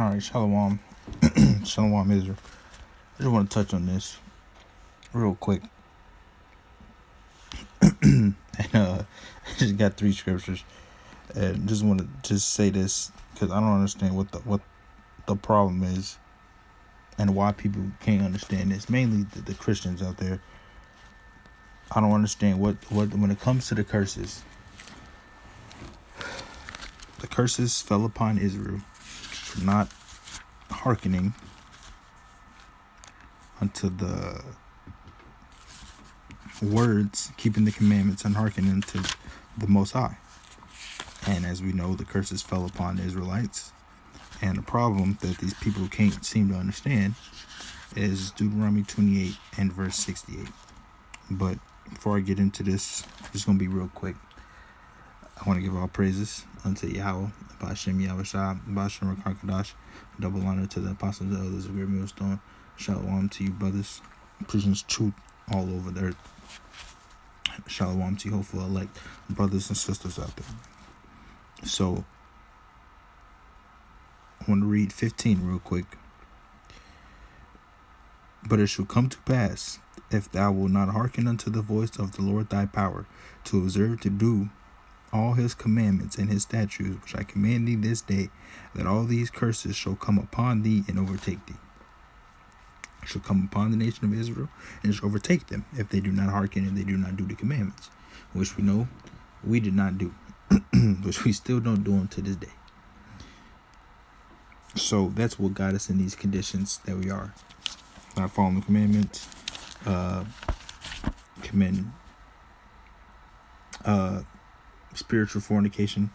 All right, Shalom. Shalom, Israel. I just want to touch on this real quick. And I just got 3 scriptures. And just want to just say this because I don't understand what the problem is and why people can't understand this. Mainly the Christians out there. I don't understand what when it comes to the curses. The curses fell upon Israel for not hearkening unto the words, keeping the commandments, and hearkening to the Most High. And as we know, the curses fell upon the Israelites. And the problem that these people can't seem to understand is Deuteronomy 28 and verse 68. But before I get into this, it's going to be real quick. I want to give all praises unto Yahweh, Ba'ashem Yahushua, Ba'ashem Rakakadash, double honor to the apostles and elders of Great Millstone. Shalom to you, brothers, preaching truth all over the earth. Shalom to you, hopeful elect brothers and sisters out there. So, I want to read 15 real quick. But it shall come to pass, if thou wilt not hearken unto the voice of the Lord thy power, to observe to do all his commandments and his statutes, which I command thee this day, that all these curses shall come upon thee and overtake thee. Shall come upon the nation of Israel, and shall overtake them, if they do not hearken and they do not do the commandments, which we know we did not do, which we still don't do them to this day. So that's what got us in these conditions that we are. Not following the commandments, committing spiritual fornication,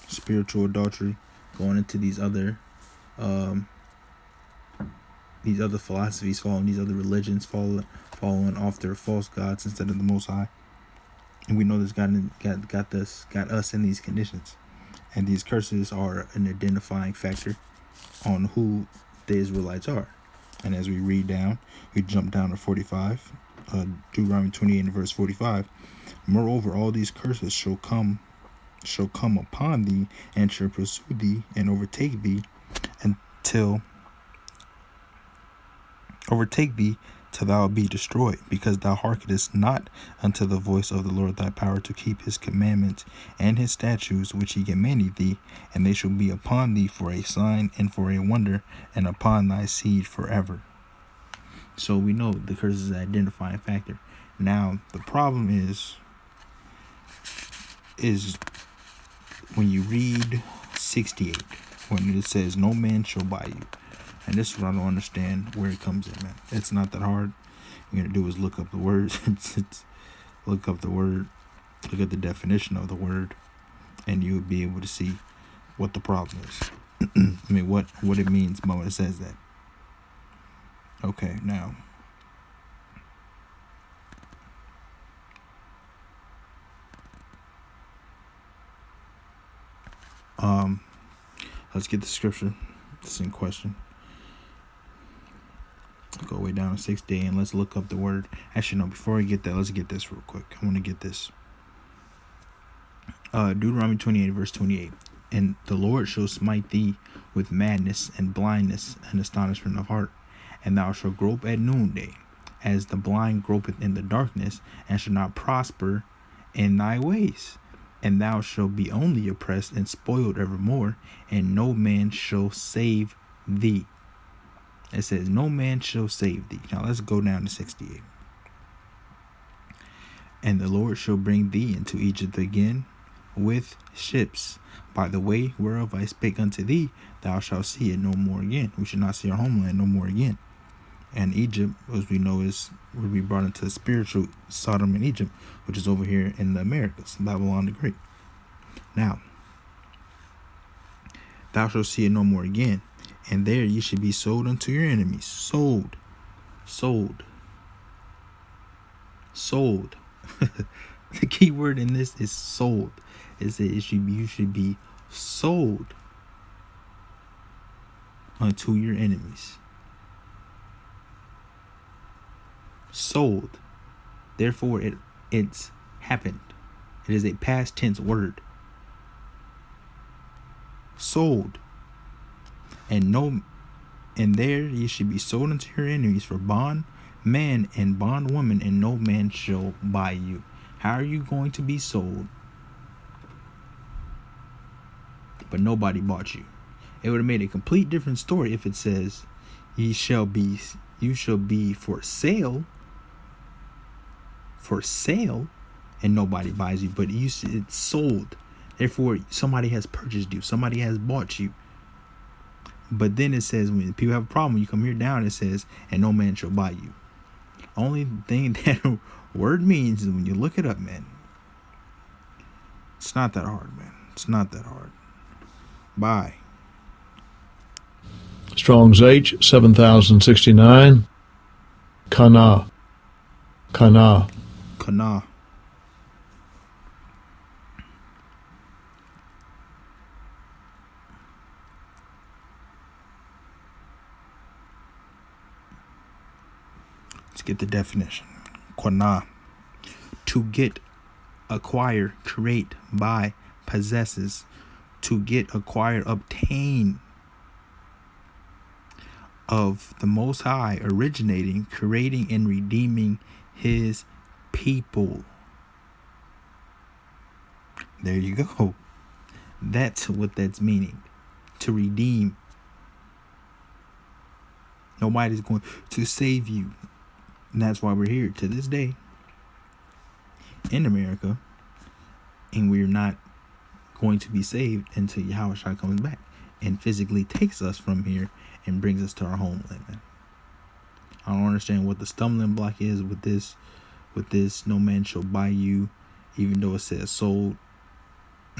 spiritual adultery, going into these other philosophies, following these other religions, following off their false gods instead of the Most High. And we know this got us in these conditions. And these curses are an identifying factor on who the Israelites are. And as we read down, we jump down to 45, Deuteronomy 28 and verse 45. Moreover, all these curses shall come upon thee, and shall pursue thee, and overtake thee till thou be destroyed, because thou hearkenest not unto the voice of the Lord thy power to keep his commandments and his statutes which he commanded thee, and they shall be upon thee for a sign and for a wonder, and upon thy seed forever. So we know the curse is an identifying factor. Now the problem is when you read 68, when it says no man shall buy you. And this is what I don't understand where it comes in, man. It's not that hard. What you're going to do is look up the words. Look up the word. Look at the definition of the word. And you'll be able to see what the problem is. I mean, what it means when it says that. Okay, now. Let's get the scripture that's in question. Go way down to 6th day and let's look up the word. Actually, no, before I get that, let's get this real quick. I want to get this. Deuteronomy 28 verse 28. And the Lord shall smite thee with madness and blindness and astonishment of heart, and thou shalt grope at noonday, as the blind gropeth in the darkness, and shall not prosper in thy ways. And thou shalt be only oppressed and spoiled evermore, and no man shall save thee. It says, no man shall save thee. Now let's go down to 68. And the Lord shall bring thee into Egypt again with ships, by the way whereof I spake unto thee, thou shalt see it no more again. We should not see our homeland no more again. And Egypt, as we know, will be brought into spiritual Sodom and Egypt, which is over here in the Americas, Babylon the Great. Now, thou shalt see it no more again, and there ye should be sold unto your enemies. Sold. The key word in this is sold. It says you should be sold unto your enemies. Sold. Therefore, it's happened. It is a past tense word. Sold. And no, and there ye should be sold unto your enemies for bond man and bond woman, and no man shall buy you. How are you going to be sold, but nobody bought you? It would have made a complete different story if it says, you shall be for sale, and nobody buys you. But it's sold, therefore somebody has purchased you, somebody has bought you. But then it says, when people have a problem, when you come here down, it says, and no man shall buy you. Only thing that word means is when you look it up, man. It's not that hard, man. It's not that hard. Bye. Strong's H 7069. Kana. Kana. Let's get the definition. Kana. To get, acquire, create, buy, possesses. To get, acquire, obtain. Of the Most High, originating, creating, and redeeming his people. There you go. That's what that's meaning. To redeem. Nobody's going to save you. And that's why we're here to this day in America, and we're not going to be saved until Yahushua comes back and physically takes us from here and brings us to our homeland, man. I don't understand what the stumbling block is with this. No man shall buy you, even though it says sold.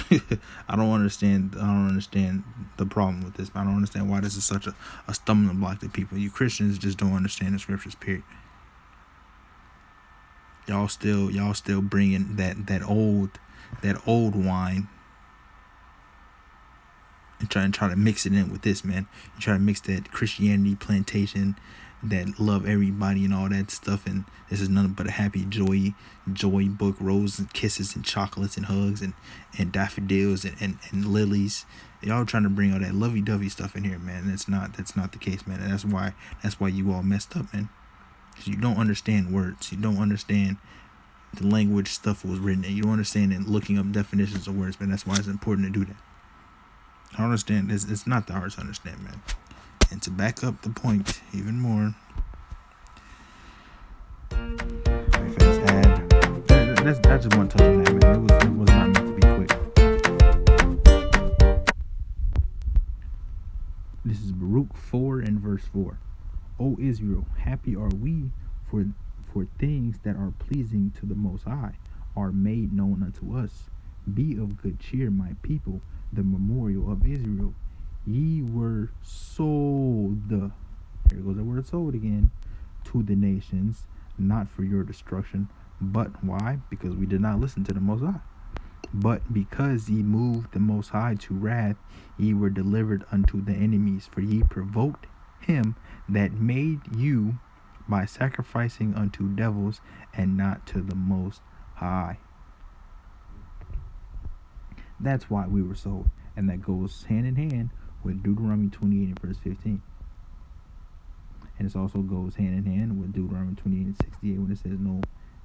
I don't understand the problem with this. I don't understand why this is such a stumbling block to people. You Christians just don't understand the scriptures, period. Y'all still bringing that old wine and try to mix it in with this, man. You try to mix that Christianity plantation, that love everybody and all that stuff, and this is nothing but a happy joy book, roses and kisses and chocolates and hugs and daffodils and lilies. Y'all trying to bring all that lovey-dovey stuff in here, man. That's not the case, man. And that's why you all messed up, man. You don't understand words. You don't understand the language stuff was written in. You don't understand and looking up definitions of words, man. That's why it's important to do that. I don't understand. It's not that hard to understand, man. And to back up the point even more, I just want to touch on that, man. It was not meant to be quick. This is Baruch 4 and verse 4. O Israel, happy are we for things that are pleasing to the Most High are made known unto us. Be of good cheer, my people, the memorial of Israel. Ye were sold, here goes the word sold again, to the nations, not for your destruction, but why? Because we did not listen to the Most High. But because ye moved the Most High to wrath, ye were delivered unto the enemies, for ye provoked him that made you by sacrificing unto devils and not to the Most High. That's why we were sold. And that goes hand in hand with Deuteronomy 28 and verse 15. And it also goes hand in hand with Deuteronomy 28 and 68 when it says no,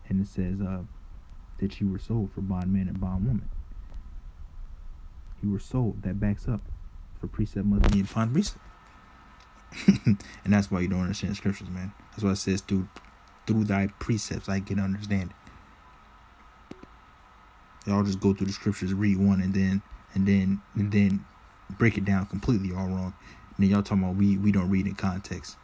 and it says that you were sold for bondman and bondwoman. You were sold. That backs up. For precept must be upon precept. And that's why you don't understand the scriptures, man. That's why it says through thy precepts I get understanding. Y'all just go through the scriptures, read one, and then break it down completely all wrong. And then y'all talking about we don't read in context.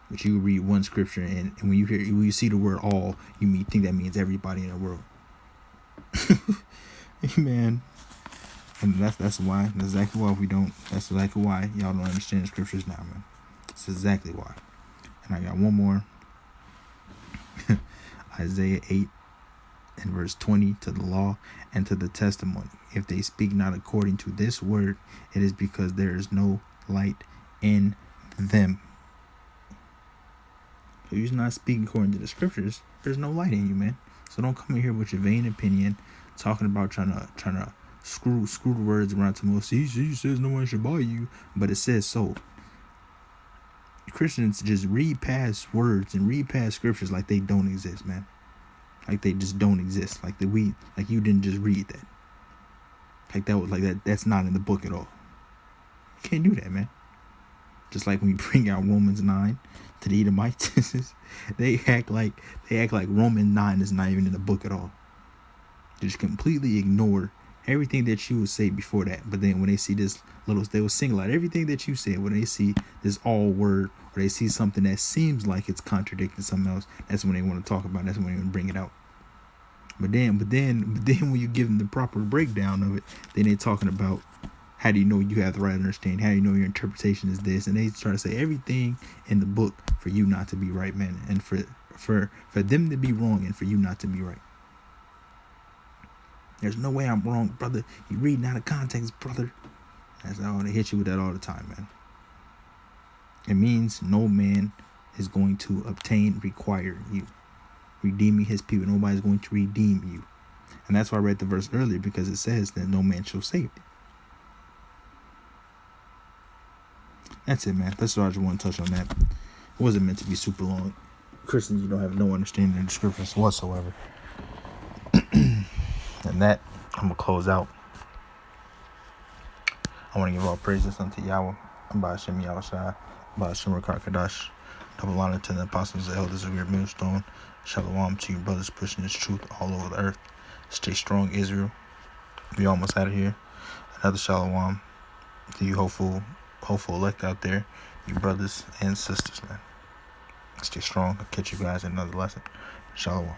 But you read one scripture, and when you see the word all, you think that means everybody in the world. Man. And that's exactly why y'all don't understand the scriptures now, man. That's exactly why. And I got one more. Isaiah 8 and verse 20, to the law and to the testimony. If they speak not according to this word, it is because there is no light in them. If you're not speaking according to the scriptures, there's no light in you, man. So don't come in here with your vain opinion, talking about trying to screw the words around to most. He says no one should buy you, but it says sold. Christians just read past words and read past scriptures like they don't exist, man. Like they just don't exist. Like you didn't just read that. Like that was like that. That's not in the book at all. You can't do that, man. Just like when you bring out Romans 9 to the Edomites, they act like Romans 9 is not even in the book at all. They just completely ignore everything that you would say before that. But then when they see this little, they will single out everything that you said. When they see this all word, or they see something that seems like it's contradicting something else, that's when they want to talk about it. That's when they want to bring it out. But then when you give them the proper breakdown of it, then they're talking about, how do you know you have the right understanding? How do you know your interpretation is this? And they try to say everything in the book for you not to be right, man, and for them to be wrong and for you not to be right. There's no way I'm wrong, brother. You reading out of context, brother. That's how they hit you with that all the time, man. It means no man is going to require you. Redeeming his people. Nobody's going to redeem you. And that's why I read the verse earlier, because it says that no man shall save you. That's it, man. That's what I just want to touch on that. It wasn't meant to be super long. Christians, you don't have no understanding of the scriptures whatsoever. And that, I'm going to close out. I want to give all praises unto Yahweh, Ba'ashem Yahushua, Ba'ashem Rakakadash. Double honor to the apostles and elders of your millstone. Shalom to you brothers pushing this truth all over the earth. Stay strong, Israel. We almost out of here. Another shalom to you hopeful elect out there, you brothers and sisters, man. Stay strong. I'll catch you guys in another lesson. Shalom.